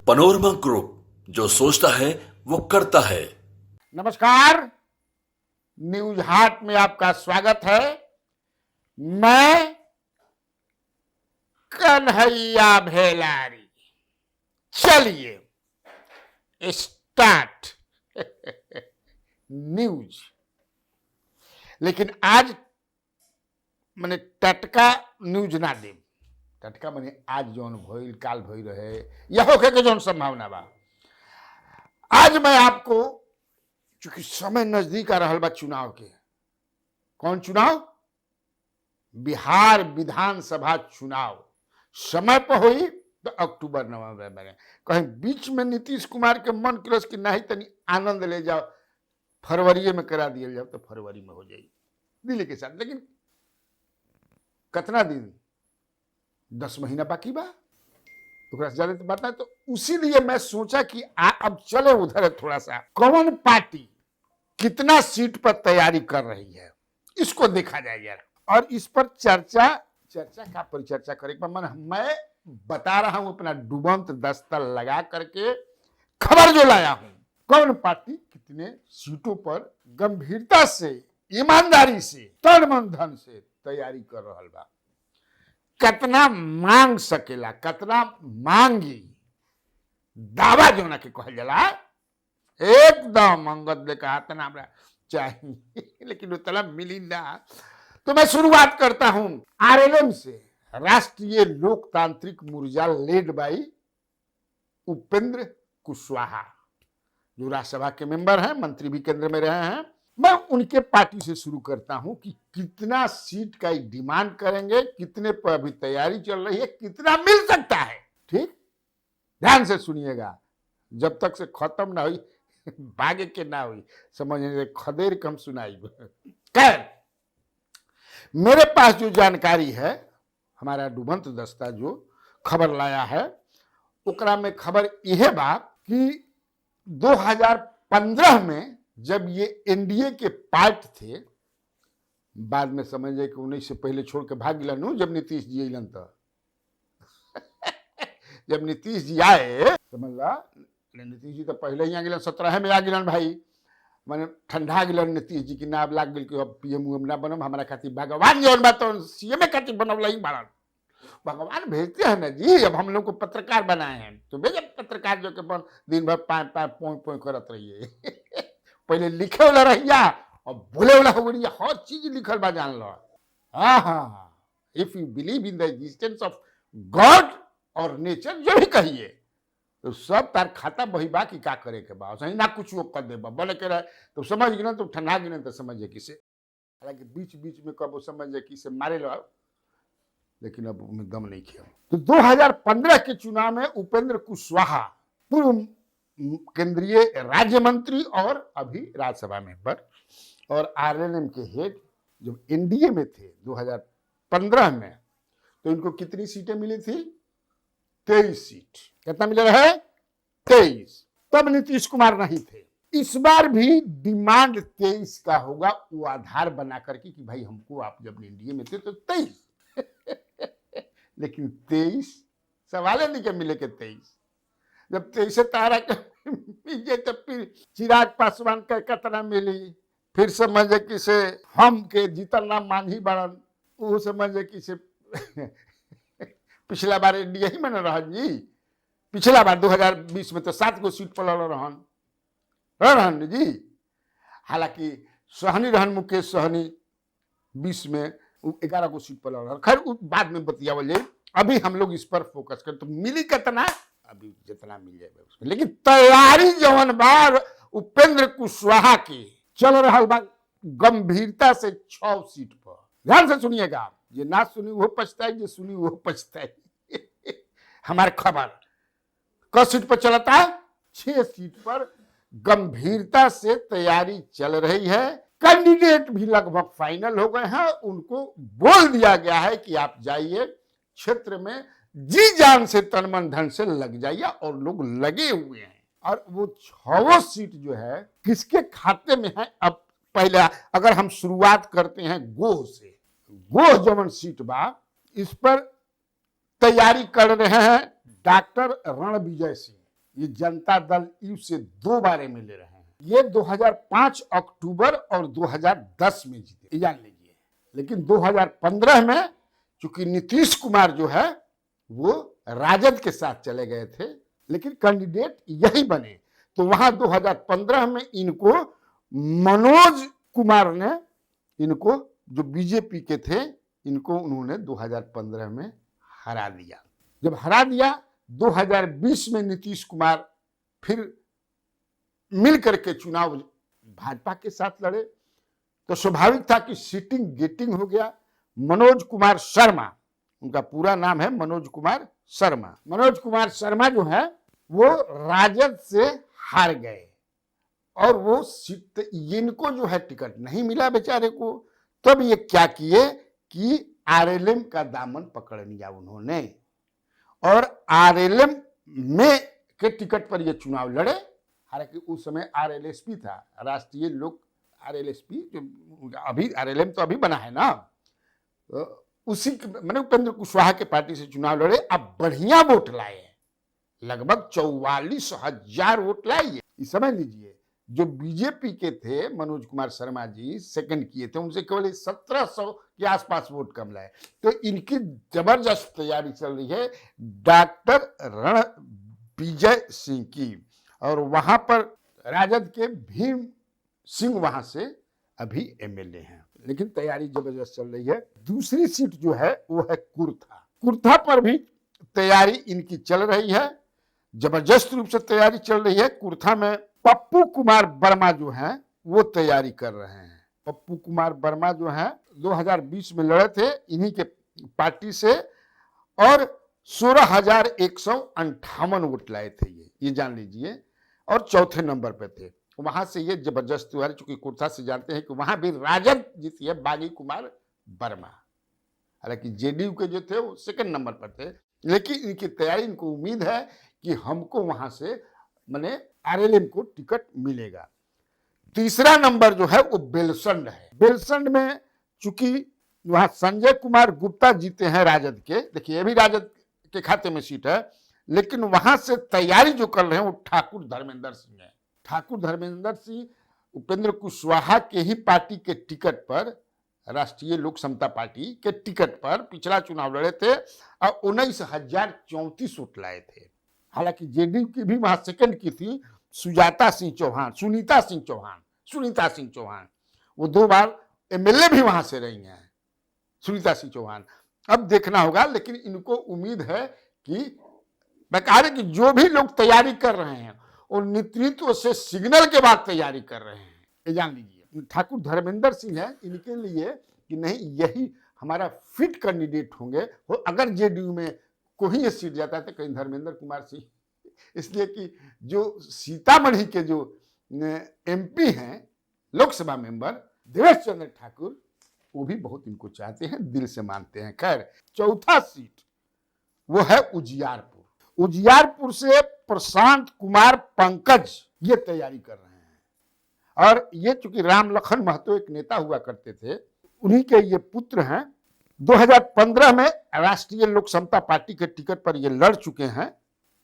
Panorama group, जो सोचता है वो करता है। नमस्कार, न्यूज हाट में आपका स्वागत है। मैं कन्हैया भेलारी। चलिए स्टार्ट न्यूज। लेकिन आज मैंने टटका न्यूज ना दे। टटका मैंने आज जौन भइल काल भई रहे या होके के जौन संभावना बा, आज मैं आपको, चूंकि समय नजदीक आ रहा बा चुनाव के। कौन चुनाव? बिहार विधानसभा चुनाव समय पर हुई तो अक्टूबर नवंबर में। कहीं बीच में नीतीश कुमार के मन क्रोश की नहीं तनी आनंद ले जाओ, फरवरी में करा दिया जाओ तो फरवरी में हो जाएगी दिल्ली के साथ। लेकिन कितना दिन, 10 महीना बाकी बा, ज्यादा तो बात नहीं। तो उसीलिए मैं सोचा कि अब चले उधर थोड़ा सा, कौन पार्टी कितना सीट पर तैयारी कर रही है इसको देखा जाए यार। और इस पर चर्चा का परिचर्चा करें मन मैं बता रहा हूं, अपना डुबंत दस्ता लगा करके खबर जो लाया हूं। कौन पार्टी कितने सीटों पर गंभीरता से, ईमानदारी से, तन मन धन से तैयारी कर रहा बा, कितना मांग सकेला, कितना मांगी। दावा जो ना के कहल जाला, एकदम अंगद ने कहा था ना हमरा चाहिए, लेकिन उतना मिली ना। तो मैं शुरुआत करता हूं आरएलएम से, राष्ट्रीय लोकतांत्रिक मोर्चा लेड बाई उपेंद्र कुशवाहा, जो राज्यसभा के मेंबर हैं, मंत्री भी केंद्र में रहे हैं। मैं उनके पार्टी से शुरू करता हूं कि कितना सीट का डिमांड करेंगे, कितने पर अभी तैयारी चल रही है, कितना मिल सकता है। ठीक, ध्यान से सुनिएगा, जब तक से खत्म ना हुई भागे के ना हुई, समझने खदेर कम सुनाई। खैर, मेरे पास जो जानकारी है, हमारा डुबंत दस्ता जो खबर लाया है, ओकरा में खबर यह बा कि 2015 में जब ये एनडीए के पार्ट थे, बाद में समझे कि 19 से पहले छोड़ के भाग गिलन, जब नीतीश जी अलन तो जब नीतीश जी आए, समझ ला, नीतीश जी तो पहले ही आ गिलन, 17 में आ गिलन भाई। मैंने ठंडा गिलन नीतीश जी की नाम लाग गई कि अब पीएम उएम ना बनम, हमारा खातिर भगवान जो बात तो सीएम खातिर बनवला ही बाड़न। भगवान भेजते हैं ना जी, अब हम लोग को पत्रकार बनाए हैं तो भेजे पत्रकार जो के दिन भर पोई करत रहिए। पहले लिखे वाला रहिया और बोले वाला हो गई, हर चीज लिखल बा जान लो। हाँ, if you believe in the existence of God और नेचर, जो भी कहिए, तो सब तार खाता बही बा कि का करे के बा, सही ना कुछ वो कर दे बा बोले के रहे तो समझ गिन, तो ठंडा गिन तो समझे किसे। हालांकि बीच बीच में कब समझे किसे मारे लो, लेकिन अब उनमें दम नहीं किया। तो 2015 के चुनाव में उपेंद्र कुशवाहा, पूर्व केंद्रीय राज्य मंत्री और अभी राज्यसभा मेंबर और आरएलएम के हेड, जब एनडीए में थे 2015 में, तो इनको कितनी सीटें मिली थी? 23 सीट। कितना मिले रहे? 23। तब नीतीश कुमार नहीं थे। इस बार भी डिमांड 23 का होगा, वो आधार बना करके कि भाई हमको, आप जब एनडीए में थे तो 23 लेकिन 23 सवाल नहीं के मिले के 23। जब 23 तारा के मिले तो फिर चिराग पासवान का कितना मिली, फिर समझे कि से हम के जीतन राम मांझी बड़न, वो समझे कि से पिछला बार इंडिया ही में न रहन जी। पिछला बार 2020 में तो 7 गो सीट पर रहन जी। हालांकि सहनी रहन, मुकेश सहनी 20 में 11 को सीट पर लड़। खैर बाद में बतियावल जाए, अभी हम लोग इस पर फोकस करें। तो मिली कितना? अभी जितना मिल जाएगा उसमें, लेकिन तैयारी जवन बार उपेंद्र कुशवाहा की चल रहा बा गंभीरता से 6 सीट पर। ध्यान से सुनिएगा, ये ना सुनी वो पछताई, जो सुनी वो पछताई। हमारे खबर क सीट पर चलता है? 6 सीट पर गंभीरता से तैयारी चल रही है। कैंडिडेट भी लगभग फाइनल हो गए हैं, उनको बोल दिया गया है कि आप जाइए क्षेत्र में, जी जान से, तन मन धन से लग जाइए, और लोग लगे हुए हैं। और वो 6 सीट जो है किसके खाते में है? अब पहले अगर हम शुरुआत करते हैं गोह से, गोह जवन सीट बा, इस पर तैयारी कर रहे हैं डॉक्टर रणविजय सिंह। ये जनता दल यू से 2 बार एमएलए रहे हैं। ये 2005 अक्टूबर और 2010 में जीते, ये जान लीजिए। लेकिन 2015 में चूंकि नीतीश कुमार जो है वो राजद के साथ चले गए थे, लेकिन कैंडिडेट यही बने, तो वहां 2015 में इनको मनोज कुमार ने, इनको जो बीजेपी के थे, इनको उन्होंने 2015 में हरा दिया। जब हरा दिया 2020 में नीतीश कुमार फिर मिल करके चुनाव भाजपा के साथ लड़े, तो स्वाभाविक था कि सीटिंग गेटिंग हो गया। मनोज कुमार शर्मा, उनका पूरा नाम है मनोज कुमार शर्मा। मनोज कुमार शर्मा जो है वो राजद से हार गए और वो सीट, इनको जो है टिकट नहीं मिला बेचारे को। तब ये क्या किए कि आरएलएम का दामन पकड़ लिया उन्होंने और आरएलएम में के टिकट पर ये चुनाव लड़े। हालांकि उस समय आरएलएसपी था, राष्ट्रीय लोक आरएलएसपी, जो अभी आरएलएम तो अभी बना है ना, तो उसी मैंने उपेंद्र कुशवाहा के पार्टी से चुनाव लड़े। अब बढ़िया वोट लाए, लगभग 44,000 वोट लाए। इस समझ लीजिए, जो बीजेपी के थे मनोज कुमार शर्मा जी सेकंड किए थे, उनसे केवल 1700 के आसपास वोट कम लाए। तो इनकी जबरदस्त तैयारी चल रही है डॉक्टर रणविजय सिंह की, और वहां पर राजद के भीम सिंह वहां से अभी एमएलए हैं, लेकिन तैयारी जबरदस्त चल रही है। दूसरी सीट जो है वो है कुर्था। कुर्था पर भी तैयारी इनकी चल रही है, जबरदस्त रूप से तैयारी चल रही है। कुर्था में पप्पू कुमार वर्मा जो हैं वो तैयारी कर रहे हैं। पप्पू कुमार वर्मा जो हैं 2020 में लड़े थे इन्हीं के पार्टी से और 16,158 वोट लाए थे, ये जान लीजिए, और चौथे नंबर पे थे। वहां से ये जबरदस्त हुआ, चूंकि कुर्था से जानते हैं कि वहां भी राजद जीती है बागी कुमार वर्मा। हालांकि जेडीयू के जो थे वो सेकंड नंबर पर थे, लेकिन इनकी तैयारी, इनको उम्मीद है कि हमको वहां से माने आरएलएम को टिकट मिलेगा। तीसरा नंबर जो है वो बेलसंड है। बेलसंड में चूंकि वहां संजय कुमार गुप्ता जीते हैं राजद के, देखिए ये भी राजद के खाते में सीट है, लेकिन वहां से तैयारी जो कर रहे हैं वो ठाकुर धर्मेंद्र सिंह है। ठाकुर धर्मेंद्र सिंह उपेंद्र कुशवाहा के ही पार्टी के टिकट पर, राष्ट्रीय लोक समता पार्टी के टिकट पर पिछला चुनाव लड़े थे और 19,034 वोट लाए थे। हालांकि जेडीयू की भी वहां सेकंड की थी सुनीता सिंह चौहान, वो 2 बार एमएलए भी वहां से रही हैं सुनीता सिंह चौहान। अब देखना होगा, लेकिन इनको उम्मीद है कि बेकार कि जो भी लोग तैयारी कर रहे हैं वो नेतृत्व से सिग्नल के बाद तैयारी कर रहे हैं, ये जान लीजिए। ठाकुर धर्मेंद्र सिंह है इनके लिए कि नहीं यही हमारा फिट कैंडिडेट होंगे। अगर जेडीयू में कोई ये सीट जाता है तो कहीं धर्मेंद्र कुमार सिंह, इसलिए कि जो सीतामढ़ी के जो एमपी हैं लोकसभा मेंबर देवेश चंद्र ठाकुर, वो भी बहुत इनको चाहते हैं, दिल से मानते हैं। खैर, चौथा सीट वो है उजियारपुर। उजियारपुर से प्रशांत कुमार पंकज ये तैयारी कर रहे हैं, और ये चूंकि राम लखन महतो एक नेता हुआ करते थे, उन्हीं के ये पुत्र हैं। 2015 में राष्ट्रीय लोक समता पार्टी के टिकट पर ये लड़ चुके हैं,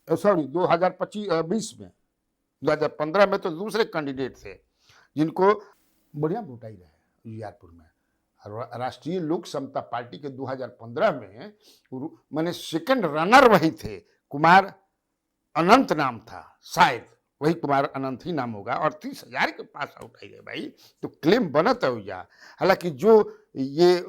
सॉरी 2020 में, 2015 में तो दूसरे कैंडिडेट थे जिनको बढ़िया वोट आई रहे उजियारपुर में। राष्ट्रीय लोक समता पार्टी के 2015 में माने सेकंड रनर वही थे, कुमार अनंत नाम था, शायद वही कुमार अनंत ही नाम होगा, और 30,000 के पास आउट आई है भाई, तो क्लेम बनत है हुआ। हालांकि जो ये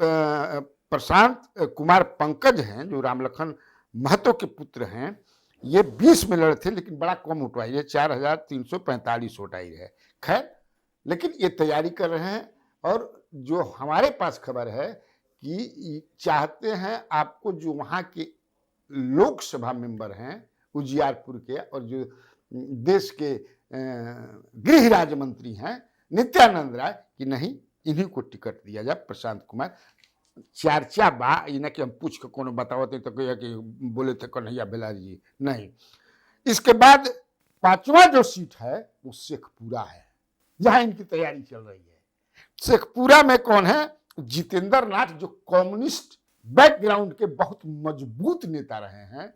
प्रशांत कुमार पंकज हैं जो रामलखन महतो के पुत्र हैं, ये 20 में लड़े थे, लेकिन बड़ा कम वोट आई है, 4,345 वोट आई है। खैर, लेकिन ये तैयारी कर रहे हैं, और जो हमारे पास खबर है कि चाहते हैं आपको जो वहाँ के लोकसभा मेंबर हैं उजियारपुर के, और जो देश के गृह राज्य मंत्री हैं नित्यानंद राय, कि नहीं इन्हीं को टिकट दिया जाए, प्रशांत कुमार। चर्चा बा इन्हें कि हम पूछ के कोनो बतावते तो कहिया कि बोले थे कन्हैया बेलारी जी, नहीं। इसके बाद 5वां जो सीट है वो शेखपुरा है, जहां इनकी तैयारी चल रही है। शेखपुरा में कौन है? जितेंद्र नाथ, जो कम्युनिस्ट बैकग्राउंड के बहुत मजबूत नेता रहे हैं,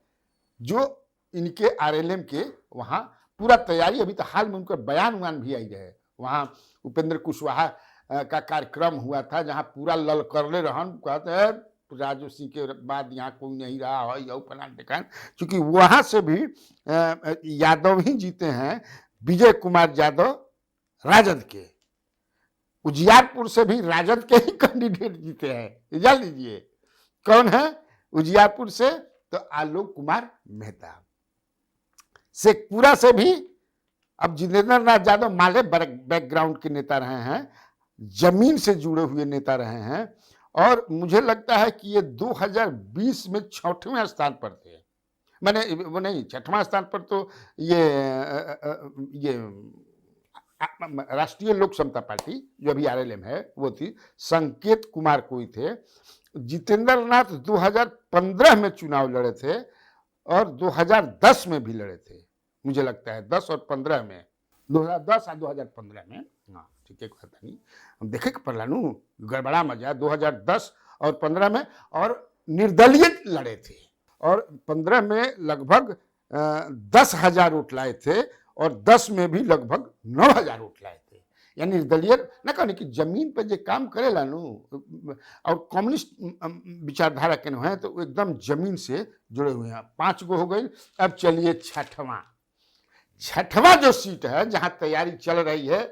जो इनके आरएलएम के वहाँ पूरा तैयारी, अभी तो हाल में उनका बयान उयान भी आई है। वहाँ उपेंद्र कुशवाहा का कार्यक्रम हुआ था, जहाँ पूरा ललकरले रहन, कहते हैं राजू सिंह के बाद यहाँ कोई नहीं रहा है, यू फलान ढिकान। चूंकि वहाँ से भी यादव ही जीते हैं, विजय कुमार यादव राजद के, उजियारपुर से भी राजद के ही कैंडिडेट जीते हैं। जान लीजिए कौन है उजियारपुर से, तो आलोक कुमार मेहता। शेखपुरा से भी अब जितेंद्र नाथ यादव माले बैकग्राउंड के नेता रहे हैं, जमीन से जुड़े हुए नेता रहे हैं, और मुझे लगता है कि ये 2020 में 6वें स्थान पर थे। मैंने वो नहीं, 6वां स्थान पर तो ये राष्ट्रीय लोक समता पार्टी जो अभी आरएलएम है वो थी, संकेत कुमार कोई थे। जितेंद्र नाथ 2015 में चुनाव लड़े थे और 2010 में भी लड़े थे, मुझे लगता है 10 और 15 में, 2010 और 2015 में, हाँ ठीक है, पता नहीं, हम देखे कि पढ़लानू गड़बड़ा मजा 2010 और 15 में, और निर्दलीय लड़े थे, और 15 में लगभग 10,000 वोट लाए थे, और 10 में भी लगभग 9,000 वोट लाए थे। यानी निर्दलीय न कहने कि जमीन पर जो काम करे लानू, और कम्युनिस्ट विचारधारा के हैं, तो एकदम जमीन से जुड़े हुए हैं। 5 गो हो गई। अब चलिए छठवां जो सीट है जहां तैयारी चल रही है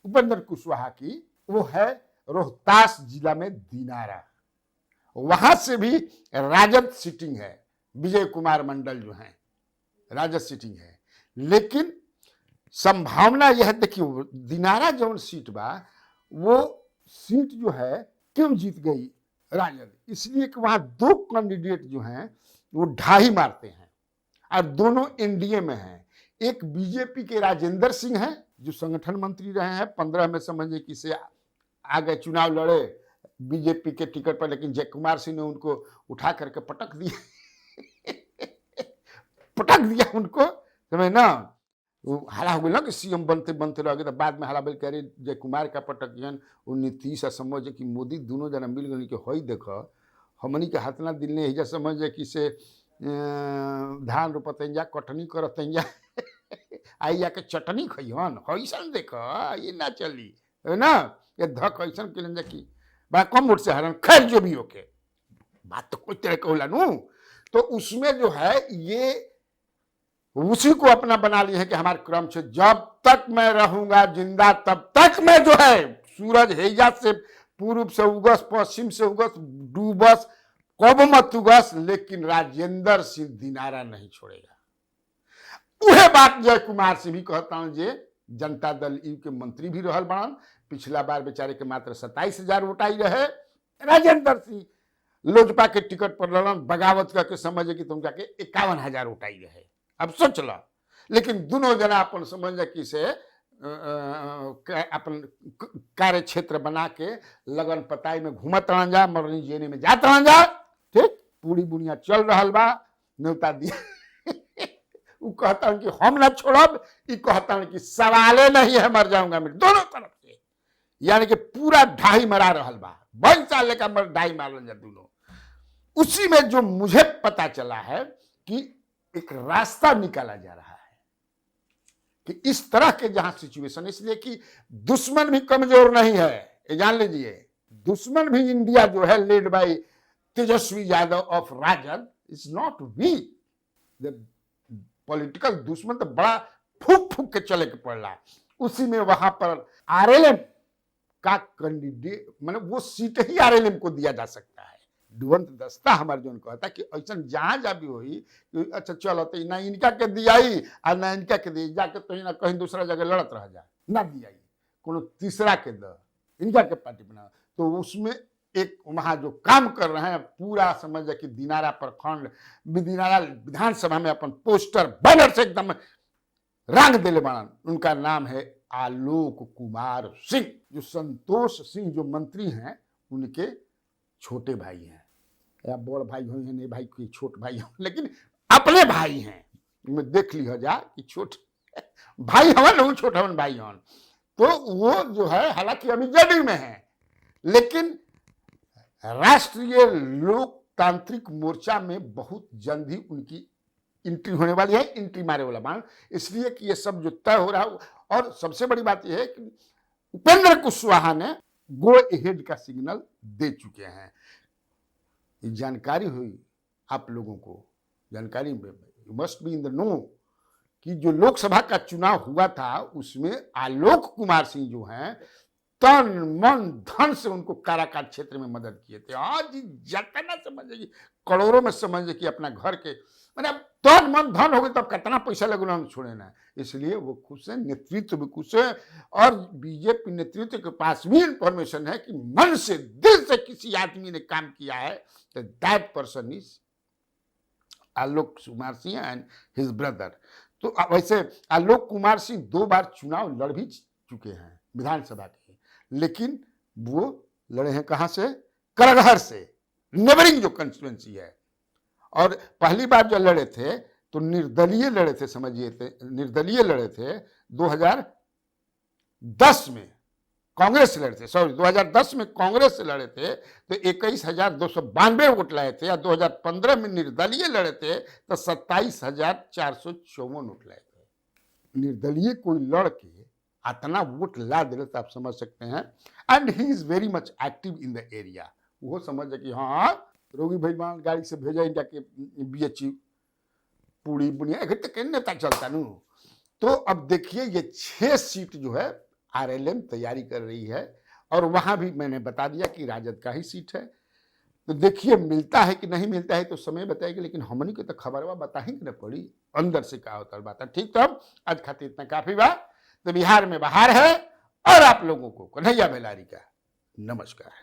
उपेंद्र कुशवाहा की, वो है रोहतास जिला में दिनारा। वहां से भी राजद सीटिंग है, विजय कुमार मंडल जो हैं राजद सीटिंग है, लेकिन संभावना यह, देखिए दिनारा जो सीट बा, वो सीट जो है क्यों जीत गई राजद, इसलिए कि वहां 2 कैंडिडेट जो हैं वो ढाई मारते हैं, और दोनों एनडीए में हैं। एक बीजेपी के राजेंद्र सिंह हैं जो संगठन मंत्री रहे हैं, 15 में समझिए कि से आगे चुनाव लड़े बीजेपी के टिकट पर, लेकिन जयकुमार सिंह ने उनको उठा करके पटक दिया उनको, समझ ना, हला हो गया ना कि सीएम बनते बनते रह गए, तो बाद में हला बोल कह रहे जयकुमार का पटकियन, वो नीतीश समझ कि मोदी दोनों जना मिल गए कि हई देख हमनी के हाथ ना दिल ने हिजा समझ कि से धान रोपतैया कटनी करतैया आई जाके चटनी खइहन, ऐसा देख ये ना चली है ना, ये धक ऐसा के कि बड़ा कम वोट से हरन। खैर जो भी होके बात तो कोई तरह का होला नू, तो उसमें जो है ये उसी को अपना बना लिया है कि हमारे क्रम से जब तक मैं रहूंगा जिंदा तब तक मैं जो है सूरज हैजा से पूर्व से उगस, पश्चिम से उगस, डूबस, कब मत उगस, लेकिन राजेंद्र सिंह दिनारा नहीं छोड़ेगा। वह बात जय कुमार से भी कहता हूं, जे जनता दल यू के मंत्री भी रहल बड़न, पिछला बार बेचारे के मात्र 27,000 वोट आई रहे। राजेंद्र सिंह लोजपा के टिकट पर लड़न, बगावत करके समझे कि तुमका के 51,000 वोट आई रहे। अब सोच लो, लेकिन दोनों जना अपन समझ कि से अपन कार्य क्षेत्र बना के लगन पताई में घूमत रहन जा, मरनी जेने में जात रहन जा, ठीक, पूरी बुनिया चल रहा बा, न्योता दिया वो कहता हूं कि हम ना छोड़ब, ये कहता हूं कि सवाले नहीं है मर जाऊंगा मैं, दोनों तरफ से, यानी कि पूरा ढाई मरा रहा बा, 22 साल का मर ढाई मारल जा दोनों। उसी में जो मुझे पता चला है कि एक रास्ता निकाला जा रहा है कि इस तरह के जहां सिचुएशन, इसलिए कि दुश्मन भी कमजोर नहीं है, ये जान लीजिए, दुश्मन भी इंडिया जो है led by Tejashwi Yadav of Rajad is not weak. Political दुश्मन तो बड़ा फूक फूक के चले के पड़ रहा है। उसी में वहां पर आरएलएम का कैंडिडेट, मतलब वो सीट ही आरएलएम को दिया जा सकता है। दुवंत दस्ता हमारे जो कहता कि ऐसा जहां जा भी होई, अच्छा चलो तो ना इनका के दियाई और ना इनका के दी, जाके तो ना कहीं दूसरा जगह लड़त रह जाए, ना दियाई कोनो तीसरा के द इनका के पार्टी बना। तो उसमें एक वहां जो काम कर रहे हैं पूरा समझ कि दिनारा प्रखंड, दिनारा विधानसभा में अपन पोस्टर बैनर से एकदम रंग दिले बना। उनका नाम है आलोक कुमार सिंह, जो संतोष सिंह जो मंत्री हैं उनके छोटे भाई हैं, या बड़ भाई हो, नहीं भाई कोई छोट भाई हो, लेकिन अपने भाई हैं। मैं देख लिया जा कि छोट भाई हवन नहीं, छोट हवन भाई हवन। तो वो जो है हालांकि अभी जदयू में है, लेकिन राष्ट्रीय लोकतांत्रिक मोर्चा में बहुत जल्द ही उनकी एंट्री होने वाली है, एंट्री मारे वाला बाण, इसलिए कि ये सब जो तय हो रहा है। और सबसे बड़ी बात यह है कि उपेंद्र कुशवाहा ने गो अहेड का सिग्नल दे चुके हैं। ये जानकारी हुई आप लोगों को, जानकारी you must be in the know कि जो लोकसभा का चुनाव हुआ था उसमें आलोक कुमार सिंह जो हैं तन मन धन से उनको काराकाट क्षेत्र में मदद किए थे। आज जितना समझे कि करोड़ों में समझे कि अपना घर के मतलब तन मन धन हो गए तब कितना पैसा लगे उन्होंने छोड़े ना, इसलिए वो खुश है, नेतृत्व भी खुश है। और बीजेपी नेतृत्व के पास भी इंफॉर्मेशन है कि मन से दिल से किसी आदमी ने काम किया है तो that person is Alok Kumar Singh and his brother. तो वैसे आलोक कुमार सिंह 2 बार चुनाव लड़ भी चुके हैं विधानसभा के, लेकिन वो लड़े हैं कहां से? करगहर से, नेबरिंग जो कंस्टिट्यूएंसी है। और पहली बार जो लड़े थे तो निर्दलीय लड़े थे, समझिए निर्दलीय लड़े थे 2010 में कांग्रेस से लड़े थे, सॉरी 2010 में कांग्रेस से लड़े थे तो 21,292 वोट लाए थे। या 2015 में निर्दलीय लड़े थे तो 27,454 वोट लाए थे। निर्दलीय कोई लड़ के इतना वोट ला दे तो आप समझ सकते हैं। And he is very much active in the area. वो समझ कि हाँ रोगी भाई मान गाड़ी से भेजा जाके BHU पूरी बुनिया तक नेता चलता नू। तो अब देखिए ये 6 सीट जो है RLM तैयारी कर रही है और वहां भी मैंने बता दिया कि राजद का ही सीट है। तो देखिए मिलता है कि नहीं मिलता है तो समय बताएगी, लेकिन हमनी को तो खबरवा बताएंगे ना पड़ी अंदर से क्या होता है बात है। ठीक, तो अब आज खातिर इतना काफी बा। तो बिहार में बाहर है और आप लोगों को कन्हैया बेलारी का नमस्कार है।